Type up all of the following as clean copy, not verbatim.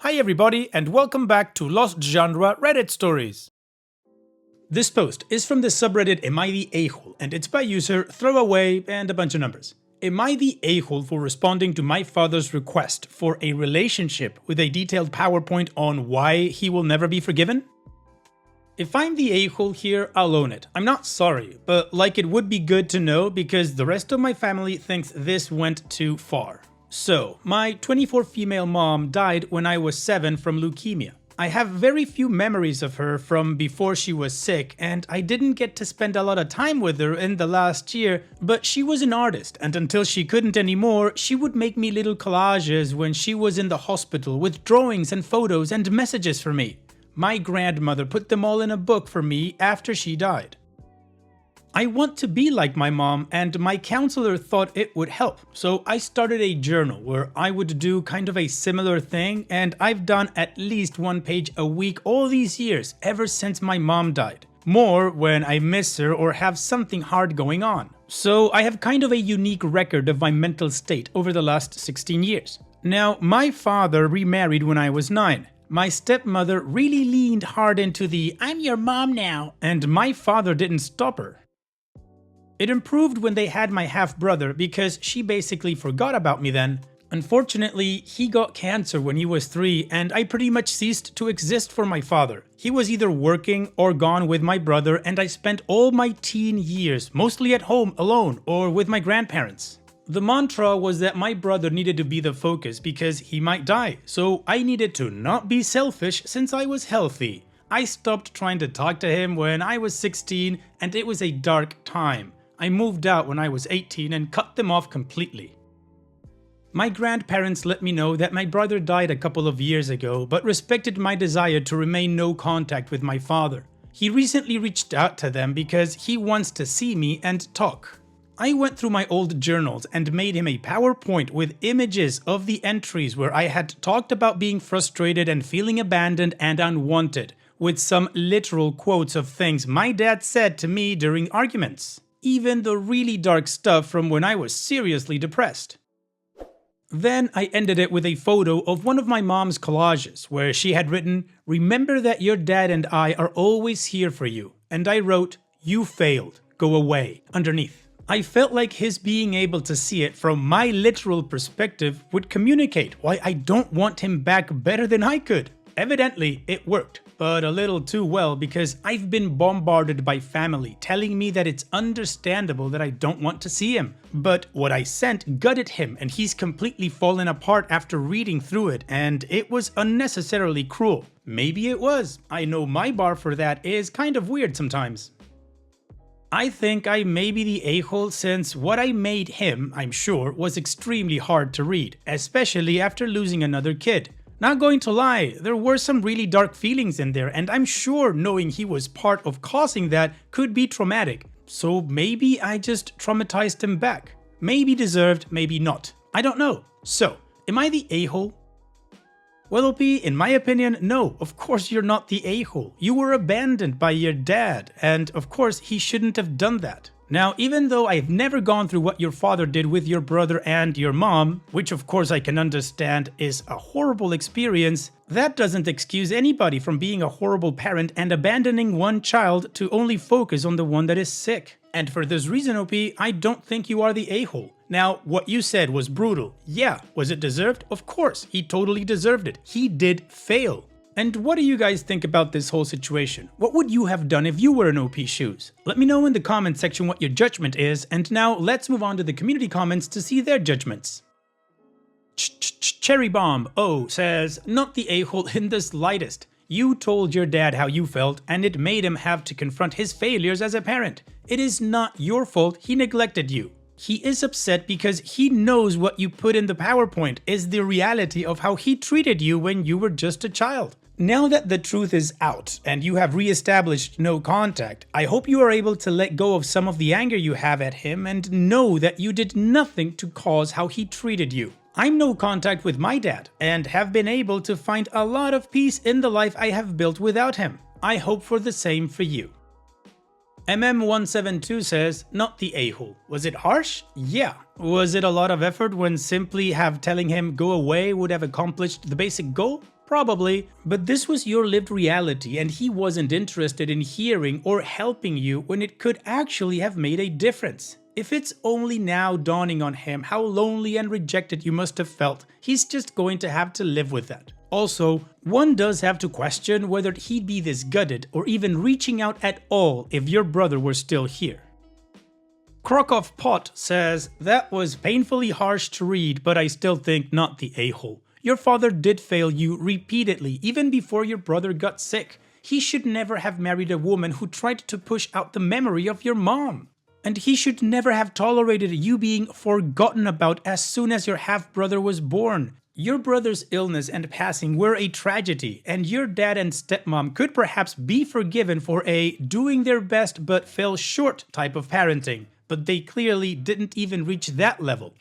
Hi everybody and welcome back to Lost Genre Reddit Stories. This post is from the subreddit Am I the A-hole and it's by user Throwaway and a bunch of numbers. Am I the a-hole for responding to my father's request for a relationship with a detailed PowerPoint on why he will never be forgiven? If I'm the a-hole here, I'll own it. I'm not sorry, but it would be good to know because the rest of my family thinks this went too far. So, my 24 female mom died when I was 7 from leukemia. I have very few memories of her from before she was sick, and I didn't get to spend a lot of time with her in the last year, but she was an artist, and until she couldn't anymore, she would make me little collages when she was in the hospital with drawings and photos and messages for me. My grandmother put them all in a book for me after she died. I want to be like my mom, and my counselor thought it would help, so I started a journal where I would do kind of a similar thing, and I've done at least 1 page a week all these years, ever since my mom died. More when I miss her or have something hard going on. So I have kind of a unique record of my mental state over the last 16 years. Now, my father remarried when I was 9. My stepmother really leaned hard into the "I'm your mom now," and my father didn't stop her. It improved when they had my half-brother because she basically forgot about me then. Unfortunately, he got cancer when he was 3 and I pretty much ceased to exist for my father. He was either working or gone with my brother and I spent all my teen years mostly at home alone or with my grandparents. The mantra was that my brother needed to be the focus because he might die, so I needed to not be selfish since I was healthy. I stopped trying to talk to him when I was 16 and it was a dark time. I moved out when I was 18 and cut them off completely. My grandparents let me know that my brother died a couple of years ago, but respected my desire to remain no contact with my father. He recently reached out to them because he wants to see me and talk. I went through my old journals and made him a PowerPoint with images of the entries where I had talked about being frustrated and feeling abandoned and unwanted, with some literal quotes of things my dad said to me during arguments. Even the really dark stuff from when I was seriously depressed. Then I ended it with a photo of one of my mom's collages where she had written, "Remember that your dad and I are always here for you," and I wrote, "You failed, go away," underneath. I felt like his being able to see it from my literal perspective would communicate why I don't want him back better than I could. Evidently, it worked, but a little too well because I've been bombarded by family telling me that it's understandable that I don't want to see him. But what I sent gutted him and he's completely fallen apart after reading through it, and it was unnecessarily cruel. Maybe it was. I know my bar for that is kind of weird sometimes. I think I may be the a-hole since what I made him, I'm sure, was extremely hard to read, especially after losing another kid. Not going to lie, there were some really dark feelings in there, and I'm sure knowing he was part of causing that could be traumatic. So maybe I just traumatized him back. Maybe deserved, maybe not. I don't know. So, am I the a-hole? Well, OP, in my opinion, no, of course you're not the a-hole. You were abandoned by your dad, and of course he shouldn't have done that. Now, even though I've never gone through what your father did with your brother and your mom, which of course I can understand is a horrible experience, that doesn't excuse anybody from being a horrible parent and abandoning one child to only focus on the one that is sick. And for this reason, OP, I don't think you are the a-hole. Now, what you said was brutal. Yeah, was it deserved? Of course, he totally deserved it. He did fail. And what do you guys think about this whole situation? What would you have done if you were in OP's shoes? Let me know in the comment section what your judgment is, and now let's move on to the community comments to see their judgments. Cherry Bomb O says, "Not the a-hole in the slightest. You told your dad how you felt, and it made him have to confront his failures as a parent. It is not your fault he neglected you. He is upset because he knows what you put in the PowerPoint is the reality of how he treated you when you were just a child. Now that the truth is out and you have re-established no contact, I hope you are able to let go of some of the anger you have at him and know that you did nothing to cause how he treated you. I'm no contact with my dad and have been able to find a lot of peace in the life I have built without him. I hope for the same for you." MM172 says, "Not the a-hole. Was it harsh? Yeah. Was it a lot of effort when simply telling him go away would have accomplished the basic goal? Probably, but this was your lived reality and he wasn't interested in hearing or helping you when it could actually have made a difference. If it's only now dawning on him how lonely and rejected you must have felt, he's just going to have to live with that. Also, one does have to question whether he'd be this gutted or even reaching out at all if your brother were still here. Krokov Pot says, "That was painfully harsh to read, but I still think not the a-hole. Your father did fail you repeatedly, even before your brother got sick. He should never have married a woman who tried to push out the memory of your mom. And he should never have tolerated you being forgotten about as soon as your half-brother was born. Your brother's illness and passing were a tragedy, and your dad and stepmom could perhaps be forgiven for a doing their best but fell short type of parenting, but they clearly didn't even reach that level."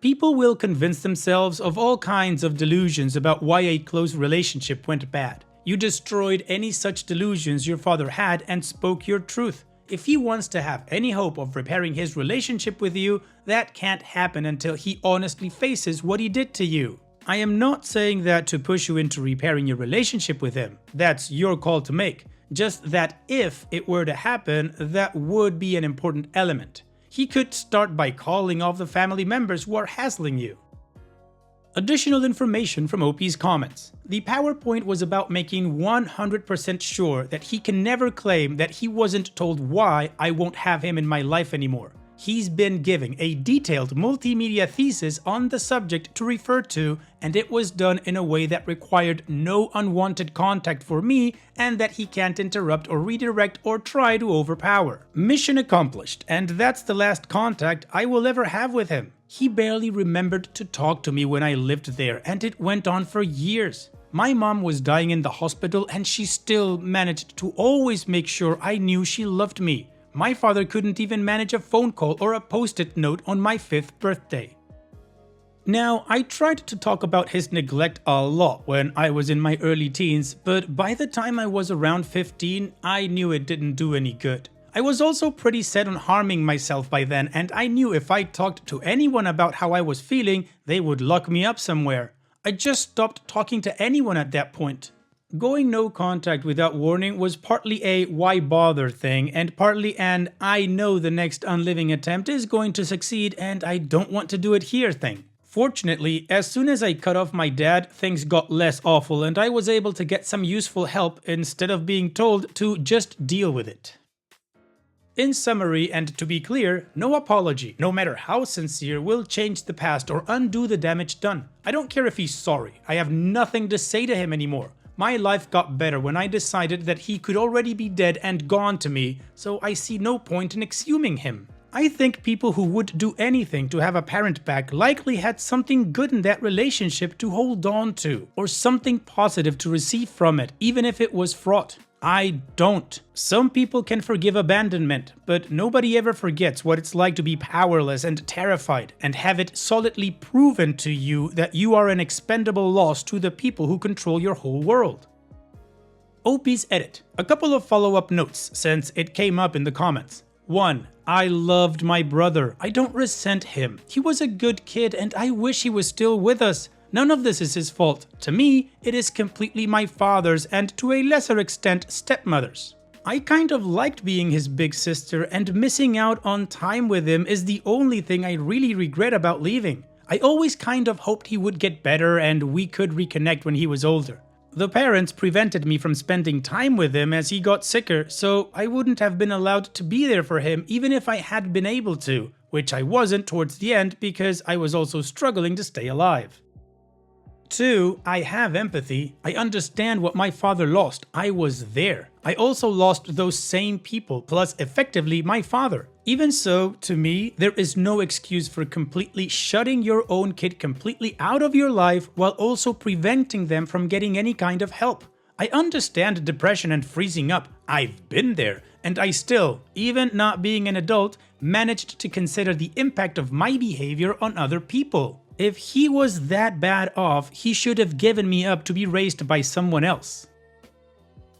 People will convince themselves of all kinds of delusions about why a close relationship went bad. You destroyed any such delusions your father had and spoke your truth. If he wants to have any hope of repairing his relationship with you, that can't happen until he honestly faces what he did to you. I am not saying that to push you into repairing your relationship with him. That's your call to make. Just that if it were to happen, that would be an important element. He could start by calling off the family members who are hassling you. Additional information from OP's comments. The PowerPoint was about making 100% sure that he can never claim that he wasn't told why I won't have him in my life anymore. He's been giving a detailed multimedia thesis on the subject to refer to, and it was done in a way that required no unwanted contact for me and that he can't interrupt or redirect or try to overpower. Mission accomplished, and that's the last contact I will ever have with him. He barely remembered to talk to me when I lived there, and it went on for years. My mom was dying in the hospital and she still managed to always make sure I knew she loved me. My father couldn't even manage a phone call or a post-it note on my 5th birthday. Now, I tried to talk about his neglect a lot when I was in my early teens, but by the time I was around 15, I knew it didn't do any good. I was also pretty set on harming myself by then, and I knew if I talked to anyone about how I was feeling, they would lock me up somewhere. I just stopped talking to anyone at that point. Going no contact without warning was partly a why bother thing and partly an I know the next unliving attempt is going to succeed and I don't want to do it here thing. Fortunately, as soon as I cut off my dad, things got less awful and I was able to get some useful help instead of being told to just deal with it. In summary, and to be clear, no apology, no matter how sincere, will change the past or undo the damage done. I don't care if he's sorry, I have nothing to say to him anymore. My life got better when I decided that he could already be dead and gone to me, so I see no point in exhuming him. I think people who would do anything to have a parent back likely had something good in that relationship to hold on to, or something positive to receive from it, even if it was fraught. I don't. Some people can forgive abandonment, but nobody ever forgets what it's like to be powerless and terrified and have it solidly proven to you that you are an expendable loss to the people who control your whole world. OP's edit. A couple of follow-up notes since it came up in the comments. 1. I loved my brother. I don't resent him. He was a good kid and I wish he was still with us. None of this is his fault. To me, it is completely my father's and to a lesser extent stepmother's. I kind of liked being his big sister and missing out on time with him is the only thing I really regret about leaving. I always kind of hoped he would get better and we could reconnect when he was older. The parents prevented me from spending time with him as he got sicker, so I wouldn't have been allowed to be there for him even if I had been able to, which I wasn't towards the end because I was also struggling to stay alive. 2. I have empathy. I understand what my father lost. I was there. I also lost those same people, plus effectively my father. Even so, to me, there is no excuse for completely shutting your own kid completely out of your life while also preventing them from getting any kind of help. I understand depression and freezing up. I've been there. And I still, even not being an adult, managed to consider the impact of my behavior on other people. If he was that bad off, he should have given me up to be raised by someone else.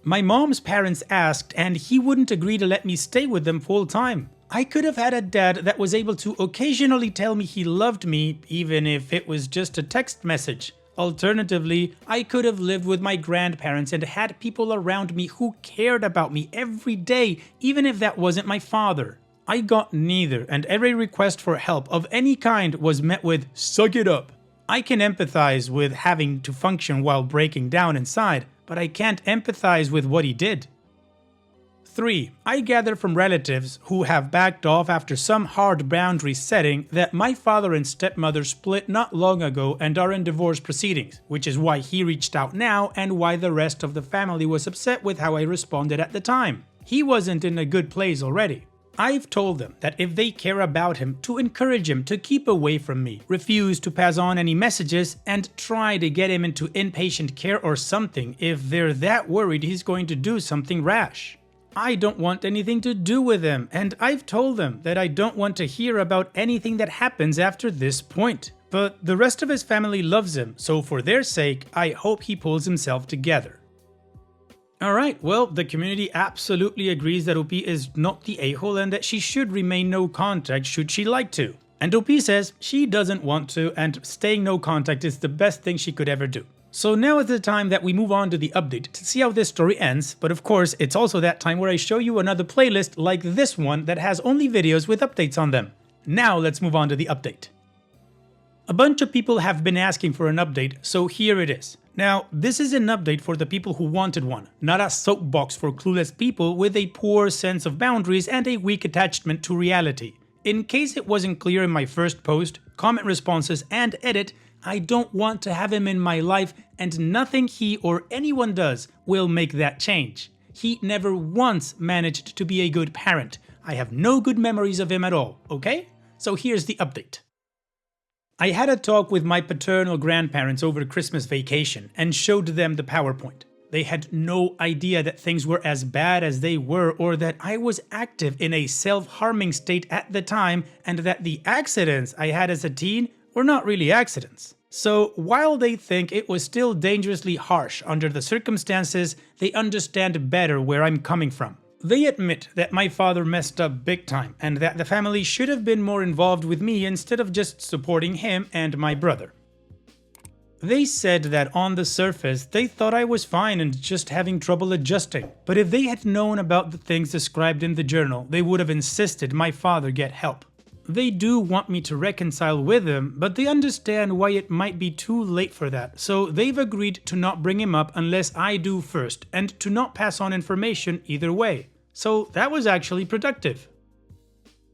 My mom's parents asked, and he wouldn't agree to let me stay with them full time. I could have had a dad that was able to occasionally tell me he loved me, even if it was just a text message. Alternatively, I could have lived with my grandparents and had people around me who cared about me every day, even if that wasn't my father. I got neither, and every request for help of any kind was met with "suck it up." I can empathize with having to function while breaking down inside, but I can't empathize with what he did. 3. I gather from relatives who have backed off after some hard boundary setting that my father and stepmother split not long ago and are in divorce proceedings, which is why he reached out now and why the rest of the family was upset with how I responded at the time. He wasn't in a good place already. I've told them that if they care about him, to encourage him to keep away from me, refuse to pass on any messages, and try to get him into inpatient care or something if they're that worried he's going to do something rash. I don't want anything to do with him, and I've told them that I don't want to hear about anything that happens after this point. But the rest of his family loves him, so for their sake, I hope he pulls himself together. Alright, well, the community absolutely agrees that OP is not the a-hole and that she should remain no contact should she like to. And OP says she doesn't want to, and staying no contact is the best thing she could ever do. So now is the time that we move on to the update to see how this story ends, but of course it's also that time where I show you another playlist like this one that has only videos with updates on them. Now let's move on to the update. A bunch of people have been asking for an update, so here it is. Now, this is an update for the people who wanted one, not a soapbox for clueless people with a poor sense of boundaries and a weak attachment to reality. In case it wasn't clear in my first post, comment responses, and edit, I don't want to have him in my life, and nothing he or anyone does will make that change. He never once managed to be a good parent. I have no good memories of him at all, okay? So here's the update. I had a talk with my paternal grandparents over Christmas vacation and showed them the PowerPoint. They had no idea that things were as bad as they were, or that I was active in a self-harming state at the time, and that the accidents I had as a teen were not really accidents. So while they think it was still dangerously harsh under the circumstances, they understand better where I'm coming from. They admit that my father messed up big time and that the family should have been more involved with me instead of just supporting him and my brother. They said that on the surface they thought I was fine and just having trouble adjusting, but if they had known about the things described in the journal, they would have insisted my father get help. They do want me to reconcile with him, but they understand why it might be too late for that, so they've agreed to not bring him up unless I do first, and to not pass on information either way. So that was actually productive.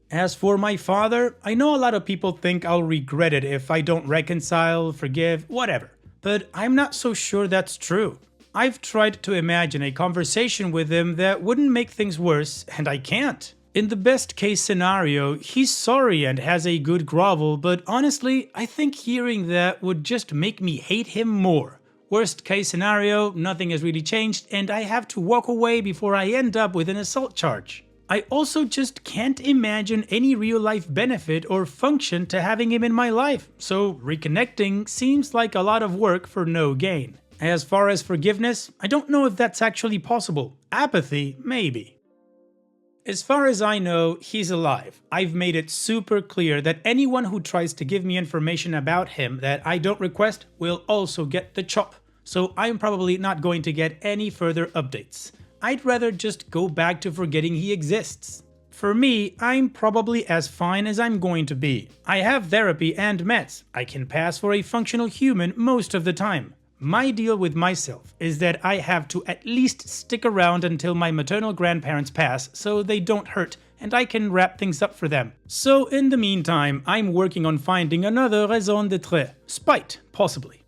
As for my father, I know a lot of people think I'll regret it if I don't reconcile, forgive, whatever, but I'm not so sure that's true. I've tried to imagine a conversation with him that wouldn't make things worse, and I can't. In the best case scenario, he's sorry and has a good grovel, but honestly, I think hearing that would just make me hate him more. Worst case scenario, nothing has really changed, and I have to walk away before I end up with an assault charge. I also just can't imagine any real-life benefit or function to having him in my life, so reconnecting seems like a lot of work for no gain. As far as forgiveness, I don't know if that's actually possible. Apathy, maybe. As far as I know, he's alive. I've made it super clear that anyone who tries to give me information about him that I don't request will also get the chop, so I'm probably not going to get any further updates. I'd rather just go back to forgetting he exists. For me, I'm probably as fine as I'm going to be. I have therapy and meds. I can pass for a functional human most of the time. My deal with myself is that I have to at least stick around until my maternal grandparents pass so they don't hurt and I can wrap things up for them. So in the meantime, I'm working on finding another raison d'être. Spite, possibly.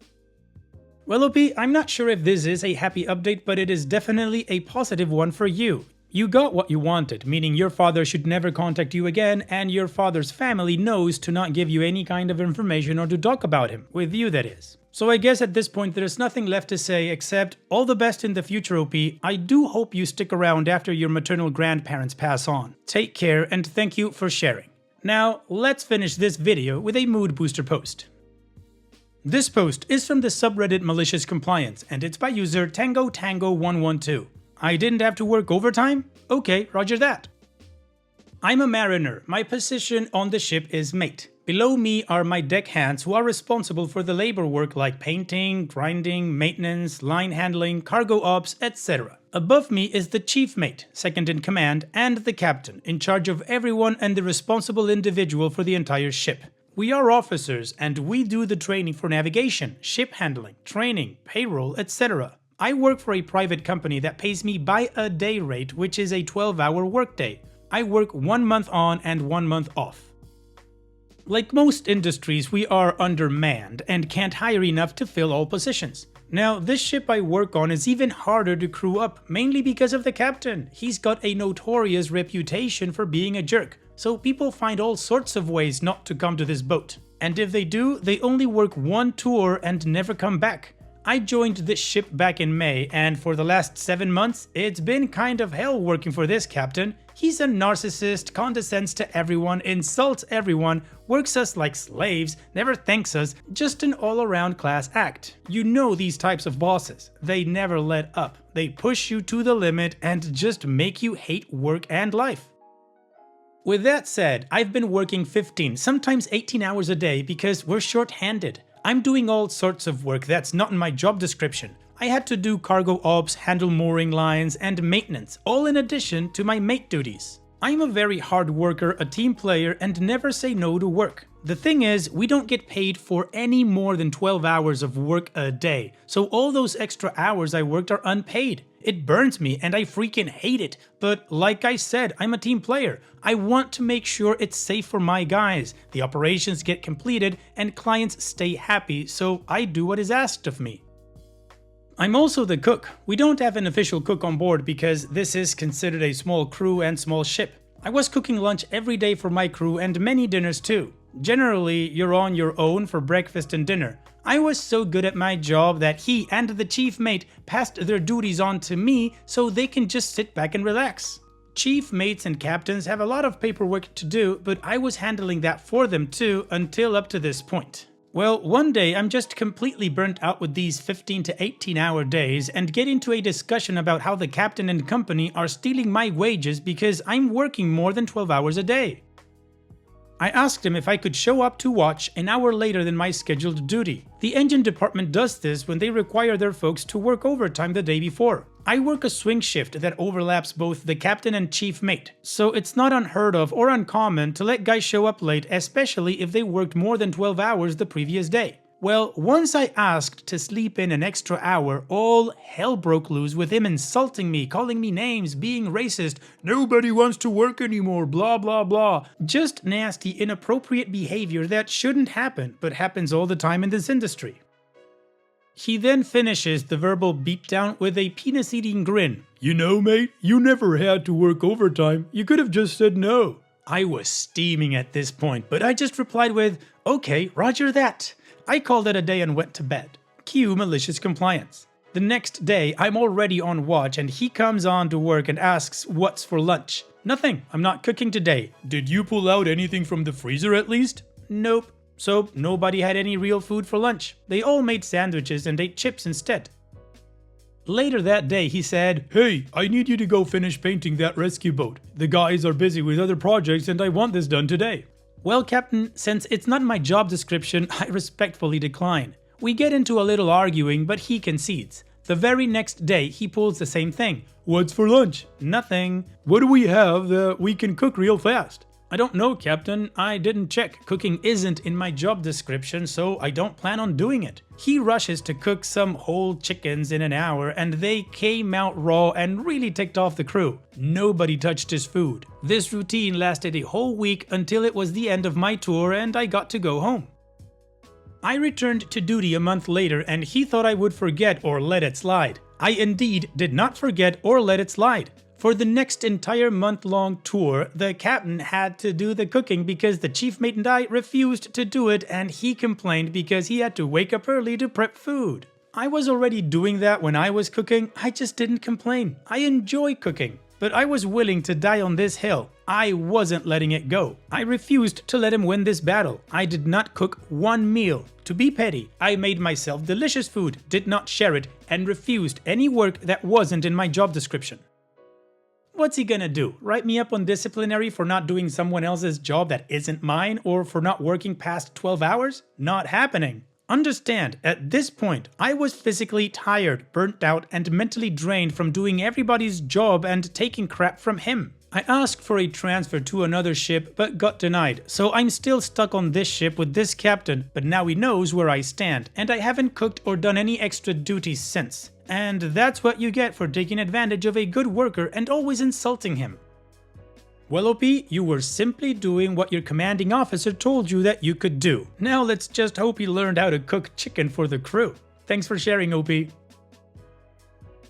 Well, OP, I'm not sure if this is a happy update, but it is definitely a positive one for you. You got what you wanted, meaning your father should never contact you again, and your father's family knows to not give you any kind of information or to talk about him, with you that is. So I guess at this point there's nothing left to say except all the best in the future, OP. I do hope you stick around after your maternal grandparents pass on. Take care and thank you for sharing. Now let's finish this video with a mood booster post. This post is from the subreddit Malicious Compliance and it's by user TangoTango112. I didn't have to work overtime? Okay, roger that. I'm a mariner. My position on the ship is mate. Below me are my deckhands who are responsible for the labor work like painting, grinding, maintenance, line handling, cargo ops, etc. Above me is the chief mate, second in command, and the captain, in charge of everyone and the responsible individual for the entire ship. We are officers and we do the training for navigation, ship handling, training, payroll, etc. I work for a private company that pays me by a day rate, which is a 12-hour workday. I work 1 month on and 1 month off. Like most industries, we are undermanned and can't hire enough to fill all positions. Now, this ship I work on is even harder to crew up, mainly because of the captain. He's got a notorious reputation for being a jerk, so people find all sorts of ways not to come to this boat. And if they do, they only work one tour and never come back. I joined this ship back in May, and for the last 7 months, it's been kind of hell working for this captain. He's a narcissist, condescends to everyone, insults everyone, works us like slaves, never thanks us, just an all-around class act. You know these types of bosses. They never let up. They push you to the limit and just make you hate work and life. With that said, I've been working 15, sometimes 18 hours a day because we're short-handed. I'm doing all sorts of work that's not in my job description. I had to do cargo ops, handle mooring lines, and maintenance, all in addition to my mate duties. I'm a very hard worker, a team player, and never say no to work. The thing is, we don't get paid for any more than 12 hours of work a day, so all those extra hours I worked are unpaid. It burns me and I freaking hate it, but like I said, I'm a team player. I want to make sure it's safe for my guys, the operations get completed, and clients stay happy, so I do what is asked of me. I'm also the cook. We don't have an official cook on board because this is considered a small crew and small ship. I was cooking lunch every day for my crew and many dinners too. Generally, you're on your own for breakfast and dinner. I was so good at my job that he and the chief mate passed their duties on to me so they can just sit back and relax. Chief mates and captains have a lot of paperwork to do, but I was handling that for them too until up to this point. Well, one day I'm just completely burnt out with these 15 to 18 hour days and get into a discussion about how the captain and company are stealing my wages because I'm working more than 12 hours a day. I asked him if I could show up to watch an hour later than my scheduled duty. The engine department does this when they require their folks to work overtime the day before. I work a swing shift that overlaps both the captain and chief mate, so it's not unheard of or uncommon to let guys show up late, especially if they worked more than 12 hours the previous day. Well, once I asked to sleep in an extra hour, all hell broke loose with him insulting me, calling me names, being racist, nobody wants to work anymore, blah blah blah. Just nasty, inappropriate behavior that shouldn't happen, but happens all the time in this industry. He then finishes the verbal beatdown with a penis-eating grin. You know, mate, you never had to work overtime. You could have just said no. I was steaming at this point, but I just replied with, okay, roger that. I called it a day and went to bed. Cue malicious compliance. The next day, I'm already on watch and he comes on to work and asks what's for lunch. Nothing, I'm not cooking today. Did you pull out anything from the freezer at least? Nope. So nobody had any real food for lunch. They all made sandwiches and ate chips instead. Later that day, he said, hey, I need you to go finish painting that rescue boat. The guys are busy with other projects and I want this done today. Well, Captain, since it's not my job description, I respectfully decline. We get into a little arguing, but he concedes. The very next day, he pulls the same thing. What's for lunch? Nothing. What do we have that we can cook real fast? I don't know, Captain. I didn't check. Cooking isn't in my job description, so I don't plan on doing it. He rushes to cook some whole chickens in an hour, and they came out raw and really ticked off the crew. Nobody touched his food. This routine lasted a whole week until it was the end of my tour and I got to go home. I returned to duty a month later and he thought I would forget or let it slide. I indeed did not forget or let it slide. For the next entire month-long tour, the captain had to do the cooking because the chief mate and I refused to do it and he complained because he had to wake up early to prep food. I was already doing that when I was cooking, I just didn't complain. I enjoy cooking, but I was willing to die on this hill. I wasn't letting it go. I refused to let him win this battle. I did not cook one meal. To be petty, I made myself delicious food, did not share it, and refused any work that wasn't in my job description. what's he gonna do? Write me up on disciplinary for not doing someone else's job that isn't mine, or for not working past 12 hours? Not happening. Understand, at this point, I was physically tired, burnt out, and mentally drained from doing everybody's job and taking crap from him. I asked for a transfer to another ship, but got denied, so I'm still stuck on this ship with this captain, but now he knows where I stand, and I haven't cooked or done any extra duties since. And that's what you get for taking advantage of a good worker and always insulting him. Well, OP, you were simply doing what your commanding officer told you that you could do. Now let's just hope you learned how to cook chicken for the crew. Thanks for sharing, OP.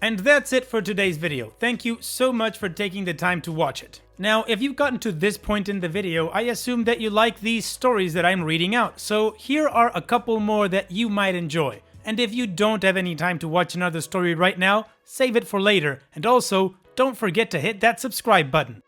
And that's it for today's video. Thank you so much for taking the time to watch it. Now, if you've gotten to this point in the video, I assume that you like these stories that I'm reading out, so here are a couple more that you might enjoy. And if you don't have any time to watch another story right now, save it for later, and also, don't forget to hit that subscribe button.